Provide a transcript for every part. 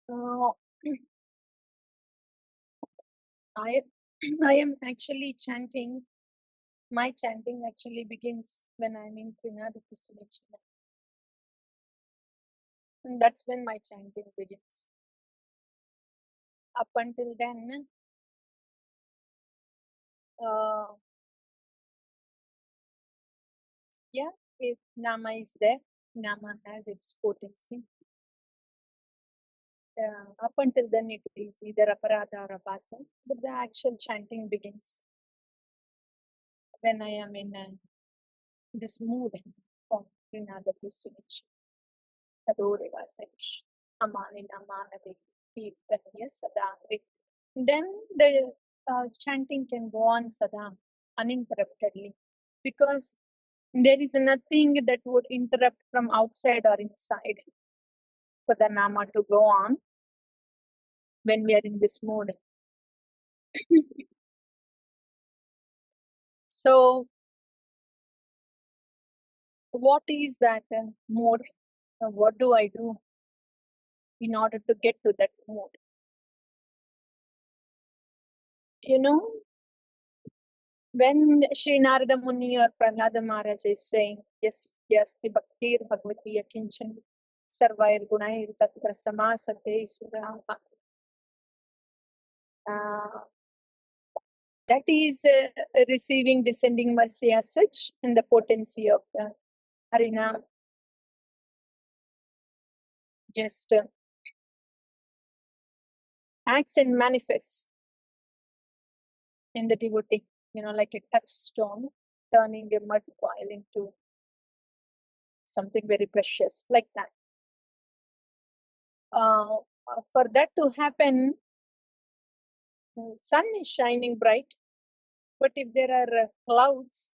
Uh, I I am actually chanting. My chanting actually begins when I'm in śaraṇāgati Sunicina. And that's when my chanting begins. Up until then, yeah, if Nama is there, Nama has its potency. Up until then, it is either aparādha or abhāsa, but the actual chanting begins when I am in this mood of śaraṇāgati Sunicina. Adore Vasayish, Amani Namana Devi Sada. Then the chanting can go on sada, uninterruptedly, because there is nothing that would interrupt from outside or inside for the nama to go on when we are in this mode. So, what is that mode? What do I do in order to get to that mode? You know, when Sri Narada Muni or Prahlada Mahārāja is saying, yes, yes, the bhaktir bhagavati yakinchan sarvair gunair tatra samasate suraha. That is receiving descending mercy as such in the potency of the Harinam. Just acts and manifests in the devotee, like a touchstone, turning a mud coil into something very precious, like that. For that to happen, the sun is shining bright, but if there are clouds,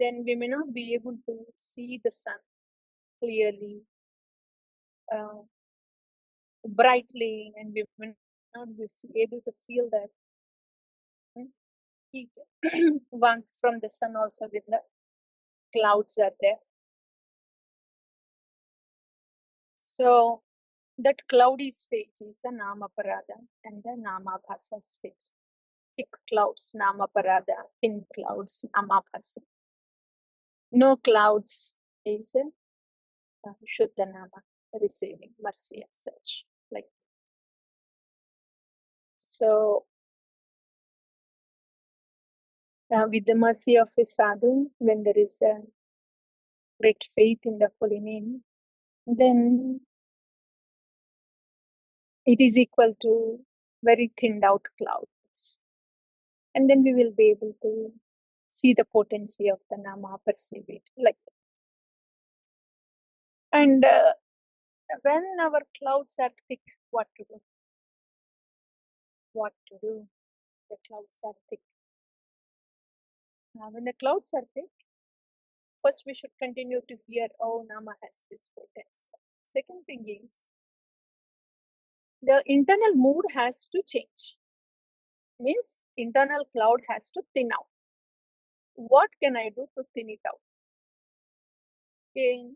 then we may not be able to see the sun clearly, brightly, and we may not be able to feel that heat warmth from the sun also when the clouds are there. So that cloudy stage is the nāmāparādha and the nāmābhāsa stage. Thick clouds, nāmāparādha; thin clouds, nāmābhāsa. No clouds is Shuddha Nama, receiving mercy as such. Like so, with the mercy of a sadhu, when there is a great faith in the holy name, then it is equal to very thinned out clouds. And then we will be able to see the potency of the Nama, perceive it like that. And when our clouds are thick, what to do? What to do? The clouds are thick. When the clouds are thick, first we should continue to hear, oh, Nama has this potency. Second thing is, the internal mood has to change. Means internal cloud has to thin out. What can I do to thin it out? Okay.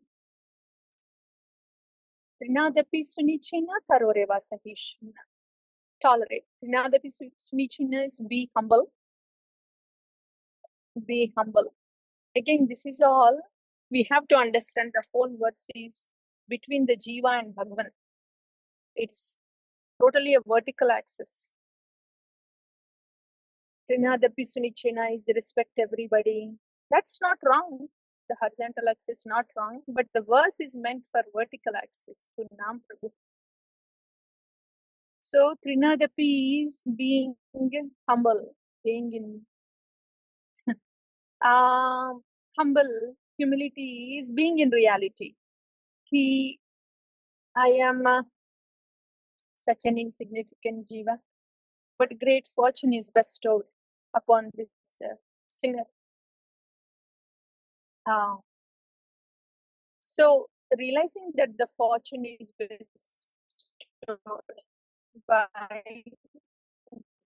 Trinadapi sunicina taroreva sahishna. Tolerate. Trinadapi sunicina is be humble. Be humble. Again, this is all we have to understand. The whole verse is between the Jiva and Bhagavan. It's totally a vertical axis. Trinadapi sunicina is respect everybody. That's not wrong. The horizontal axis is not wrong, but the verse is meant for vertical axis to Nam Prabhu. So Trinadapi is being humble, being in humble. Humility is being in reality. I am such an insignificant jiva, but great fortune is bestowed upon this sinner. So realizing that the fortune is bestowed by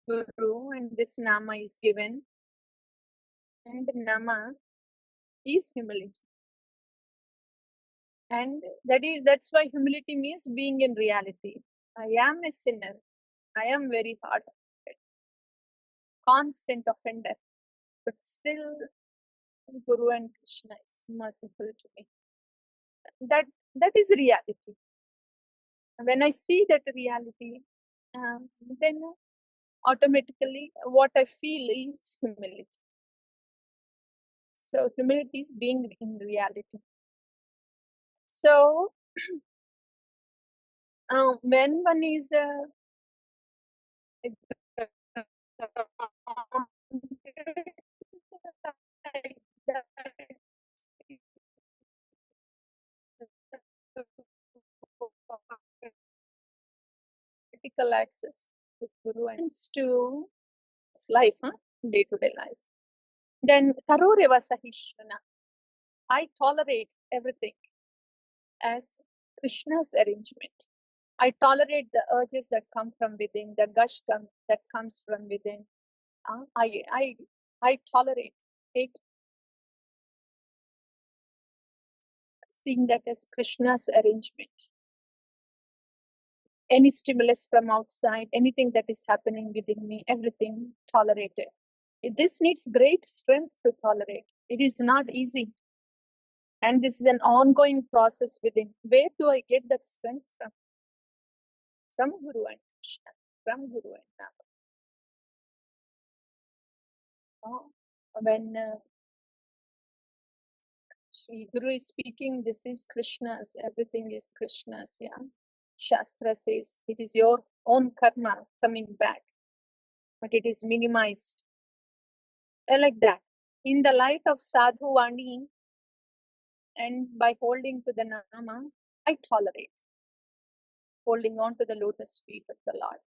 Guru and this Nama is given, and Nama is humility. And that's why humility means being in reality. I am a sinner. I am very hard, constant offender, but still Guru and Krishna is merciful to me. That is reality. When I see that reality, then automatically what I feel is humility. So humility is being in reality. So when one is critical access with Guru and to life, day-to-day life. Then taroreva sahishvana. I tolerate everything as Krishna's arrangement. I tolerate the urges that come from within, the gush that comes from within. I tolerate it, seeing that as Krishna's arrangement. Any stimulus from outside, anything that is happening within me, everything tolerated. This needs great strength to tolerate. It is not easy. And this is an ongoing process within. Where do I get that strength from? From Guru and Krishna, from Guru and Nāmābhāsa. When Shri Guru is speaking, this is Krishna's, everything is Krishna's, yeah. Shastra says it is your own karma coming back, but it is minimized. Like that. In the light of Sadhu Vani and by holding to the Nama, I tolerate. Holding on to the lotus feet of the Lord.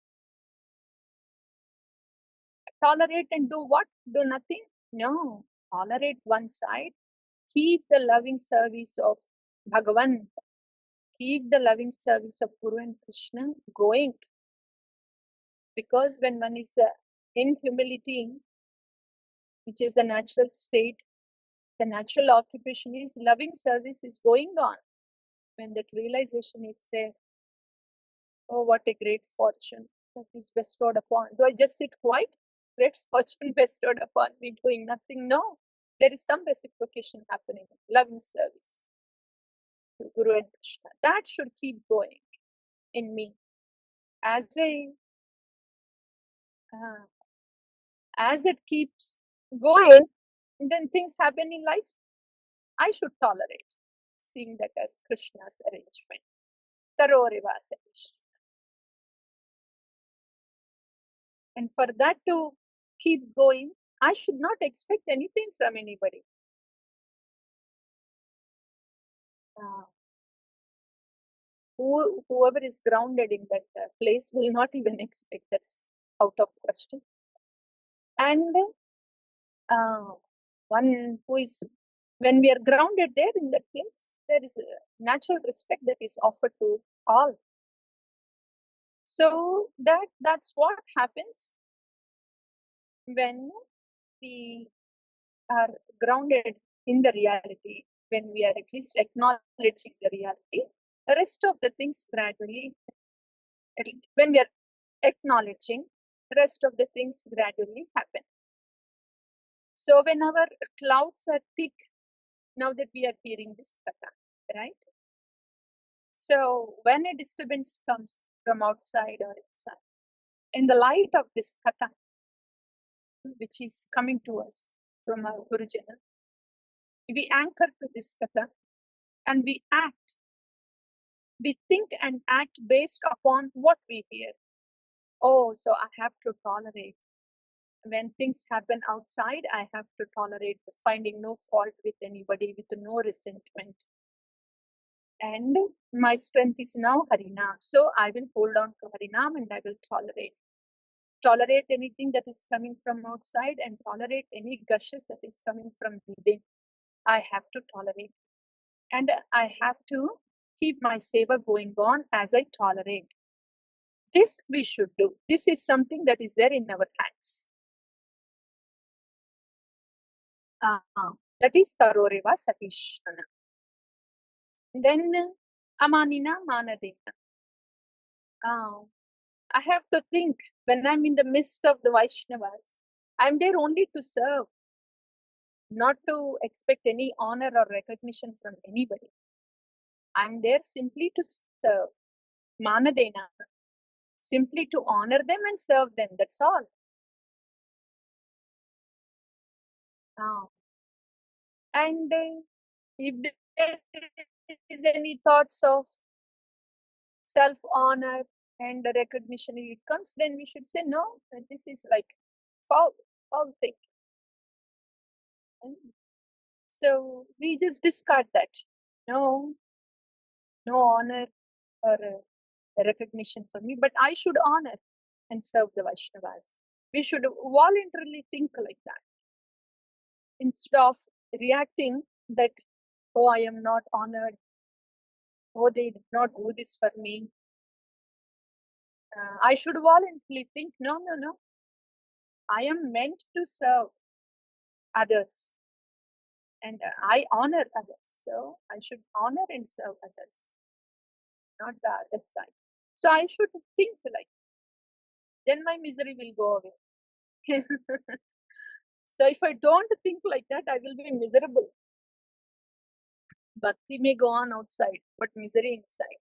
Tolerate and do what? Do nothing? No. Tolerate one side. Keep the loving service of Bhagavan. Keep the loving service of Guru and Krishna going. Because when one is in humility, which is a natural state, the natural occupation is loving service is going on. When that realization is there, oh, what a great fortune that is bestowed upon. Do I just sit quiet? Great fortune bestowed upon me doing nothing? No. There is some reciprocation happening. Loving service to Guru and Krishna. That should keep going in me. As it keeps going, then things happen in life. I should tolerate, seeing that as Krishna's arrangement. Taroreva sahishvana. And for that to keep going, I should not expect anything from anybody. Whoever is grounded in that place will not even expect. That's out of question. And one who is, when we are grounded there in that place, there is a natural respect that is offered to all. So that's what happens when we are grounded in the reality, when we are at least acknowledging the reality. The rest of the things gradually, when we are acknowledging, the rest of the things gradually happen. So when our clouds are thick, now that we are hearing this katha, right? So when a disturbance comes from outside or inside, in the light of this katha, which is coming to us from our Gurujana, we anchor to this katha and we act. We think and act based upon what we hear. Oh, so I have to tolerate. When things happen outside, I have to tolerate, finding no fault with anybody, with no resentment. And my strength is now Harinam. So I will hold on to Harinam and I will tolerate. Tolerate anything that is coming from outside and tolerate any gushes that is coming from within. I have to tolerate. And I have to keep my seva going on as I tolerate. This we should do. This is something that is there in our hands. That is taroreva sahishvana. Then amanina manadena. I have to think when I'm in the midst of the Vaishnavas, I'm there only to serve, not to expect any honor or recognition from anybody. I'm there simply to serve. Manadena. Simply to honor them and serve them. That's all. And if there is any thoughts of self-honor and recognition it comes, then we should say no, this is like foul thing. So we just discard that. No honor or recognition for me, but I should honor and serve the Vaishnavas. We should voluntarily think like that. Instead of reacting that, oh, I am not honored, oh, they did not do this for me. I should voluntarily think, no. I am meant to serve others. And I honor others. So I should honor and serve others, not the other side. So I should think like, then my misery will go away. So if I don't think like that, I will be miserable. Bhakti may go on outside, but misery inside.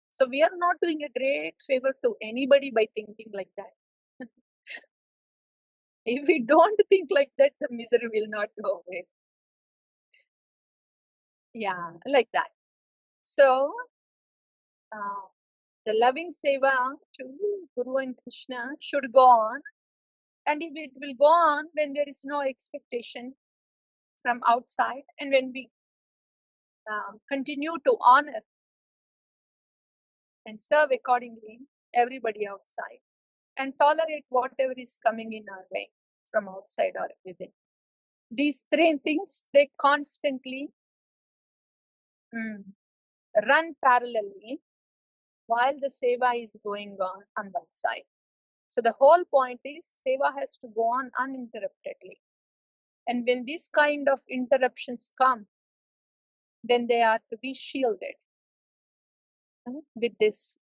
So we are not doing a great favor to anybody by thinking like that. If we don't think like that, the misery will not go away. Yeah, like that. So the loving seva to Guru and Krishna should go on. And if it will go on when there is no expectation from outside, and when we continue to honor and serve accordingly everybody outside, and tolerate whatever is coming in our way from outside or within. These three things, they constantly run parallelly while the seva is going on that side. So the whole point is seva has to go on uninterruptedly. And when these kind of interruptions come, then they are to be shielded with this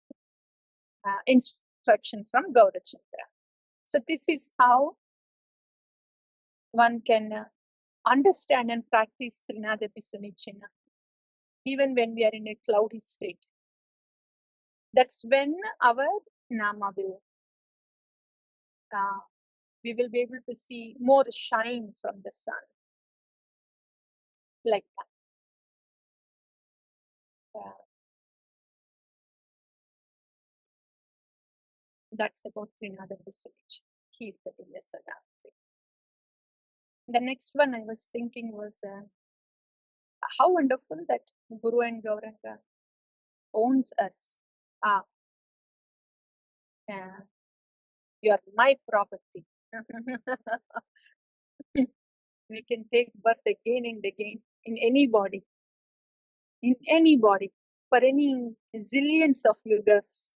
instruction from Gaurachandra. So this is how one can understand and practice Trinadapi Sunichina, even when we are in a cloudy state. That's when our nama will, we will be able to see more shine from the sun. Like that. That's about Trinadapi Sunichina. The next one I was thinking was how wonderful that Guru and Gauranga owns us. You are my property. We can take birth again and again in any body, for any zillions of yugas.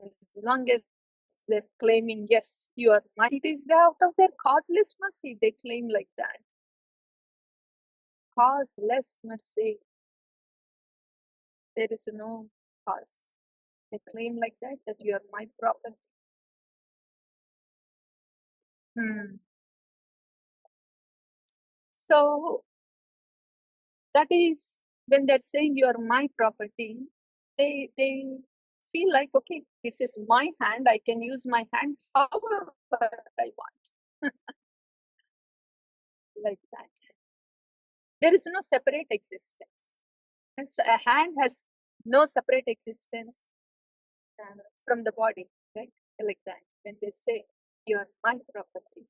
As long as they're claiming, yes, you are mine, it is out of their causeless mercy. They claim like that. Causeless mercy. There is no cause. They claim like that, that you are my property. So that is when they're saying you are my property, they feel like, okay, this is my hand, I can use my hand however I want. Like that. There is no separate existence. A hand has no separate existence from the body, right? Like that. When they say you are my property,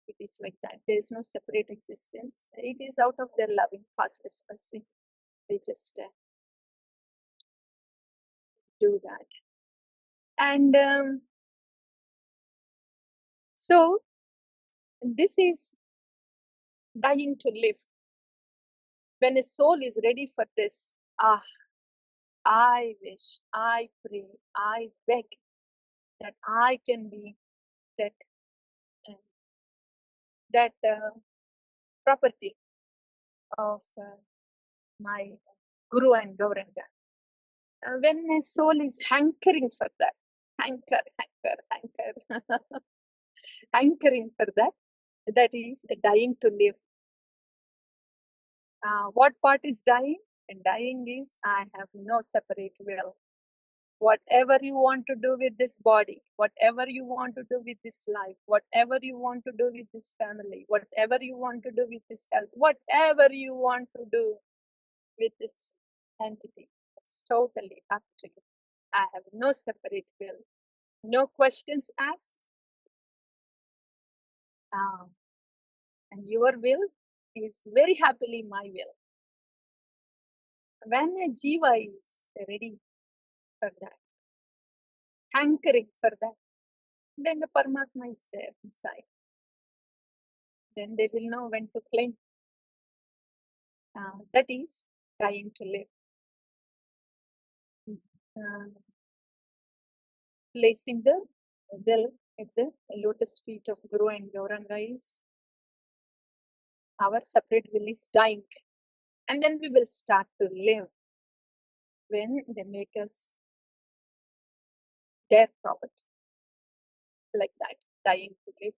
it is like that. There is no separate existence. It is out of their loving causeless mercy. They just do that. And so this is dying to live. When a soul is ready for this, I wish, I pray, I beg that I can be that property of my Guru and Gauranga. When my soul is hankering for that, hanker, hankering for that, that is dying to live. What part is dying? And dying is I have no separate will. Whatever you want to do with this body, whatever you want to do with this life, whatever you want to do with this family, whatever you want to do with this health, whatever you want to do with this entity, it's totally up to you. I have no separate will, no questions asked. And your will is very happily my will. When a jiva is ready for that, hankering for that, then the Paramatma is there inside. Then they will know when to claim. That is dying to live. Placing the will at the lotus feet of Guru and Gauranga is our separate will is dying. And then we will start to live when they make us their property. Like that, dying to live.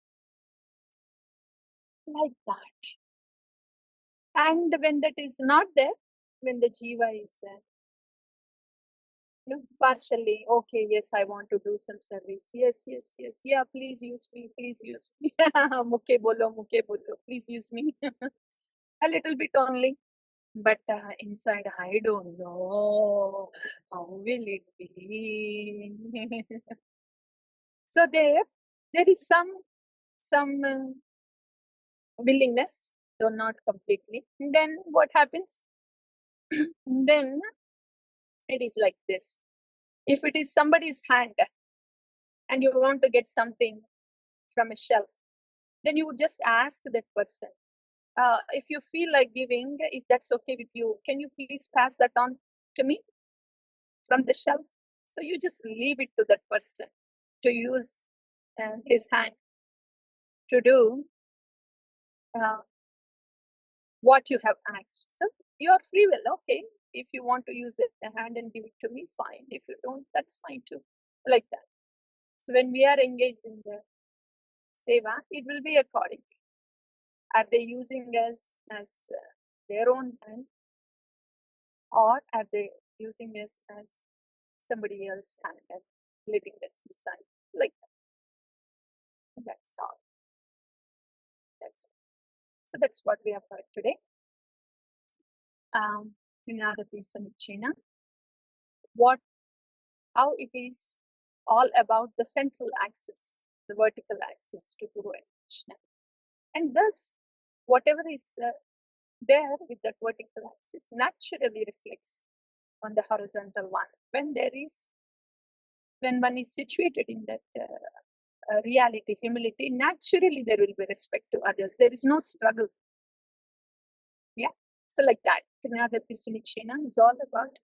Like that. And when that is not there, when the jiva is partially, okay, yes, I want to do some service. Yes, yeah, please use me. Muke bolo, please use me. A little bit only. But inside, I don't know. How will it be? So there is some willingness, though not completely. And then what happens? Then it is like this. If it is somebody's hand and you want to get something from a shelf, then you would just ask that person, if you feel like giving, if that's okay with you, can you please pass that on to me from the shelf? So you just leave it to that person to use his hand to do what you have asked. So your free will, okay. If you want to use it, the hand and give it to me, fine. If you don't, that's fine too. Like that. So when we are engaged in the seva, it will be accordingly. Are they using us as their own hand, or are they using us as somebody else's hand and letting us decide? Like that. That's all. So that's what we have heard today. Śaraṇāgati Samicchena. How it is all about the central axis, the vertical axis to Guru and Krishna. And thus, whatever is there with that vertical axis naturally reflects on the horizontal one. When one is situated in that reality, humility, naturally there will be respect to others. There is no struggle. Yeah. So like that, Śaraṇāgati Samicchena is all about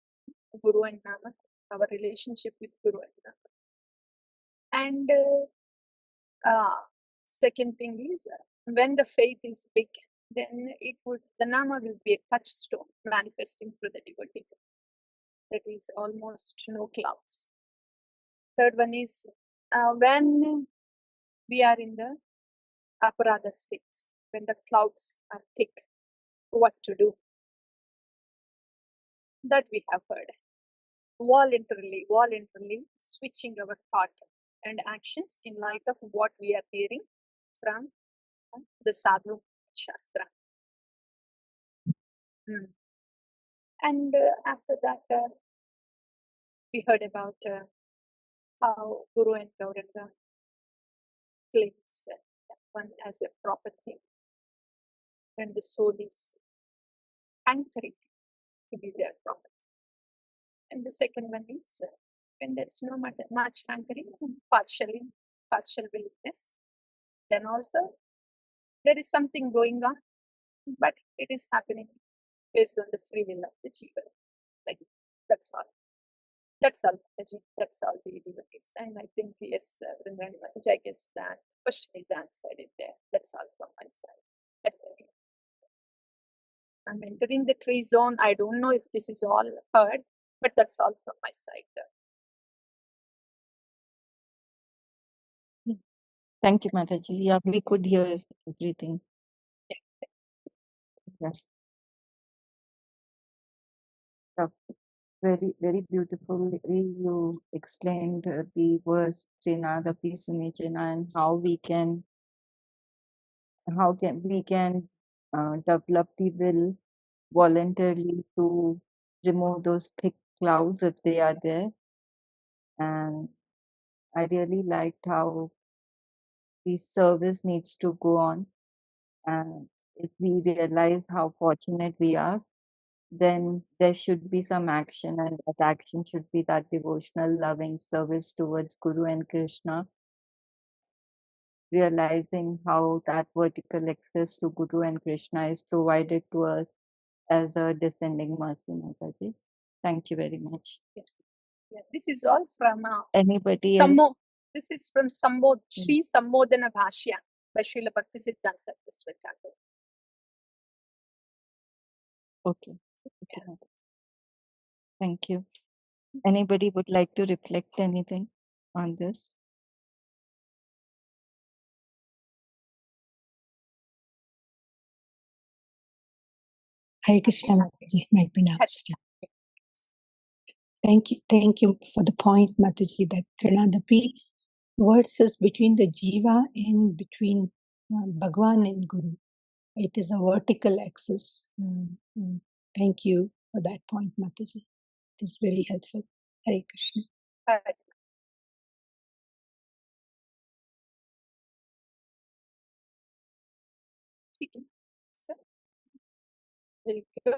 Guru and Nama, our relationship with Guru and Nama. And second thing is, when the faith is big, then the Nama will be a touchstone manifesting through the devotee. That is almost no clouds. Third one is, when we are in the nāmāparādha states, when the clouds are thick, what to do? That we have heard. Voluntarily switching our thought and actions in light of what we are hearing from the sadhu shastra. And after that, we heard about how Guru and Gauranga claims that one as a property when the soul is anchoring to be their property. And the second one is when there's no much anchoring, partial willingness, then also there is something going on, but it is happening based on the free will of the jiva. Like, that's all. That's all, Mataji. That's all the devotees. And I think, yes, Vrindavani Mataji, I guess that question is answered in there. That's all from my side. I'm entering the tree zone. I don't know if this is all heard, but that's all from my side. Thank you, Mataji. Yeah, we could hear everything. Yes. Yeah. Very, very beautifully you explained the verse śaraṇāgati sunīcana and how we can develop the will voluntarily to remove those thick clouds if they are there. And I really liked how the service needs to go on. And if we realize how fortunate we are, then there should be some action, and that action should be that devotional, loving service towards Guru and Krishna, realizing how that vertical access to Guru and Krishna is provided to us as a descending mercy, Mataji. Thank you very much. Yes. Yeah, this is all from Anybody else? This is from Sri Sambodhana Bhashya by Srila Bhaktisiddhanta Saraswati Thakur. Okay. Thank you. Anybody would like to reflect anything on this? Hare Krishna Mataji, my pranams. Thank you for the point, Mataji, that śaraṇāgati versus between the jiva and between Bhagwan and Guru. It is a vertical axis. Thank you for that point, Mataji. It's very helpful. Hare Krishna. So, very good.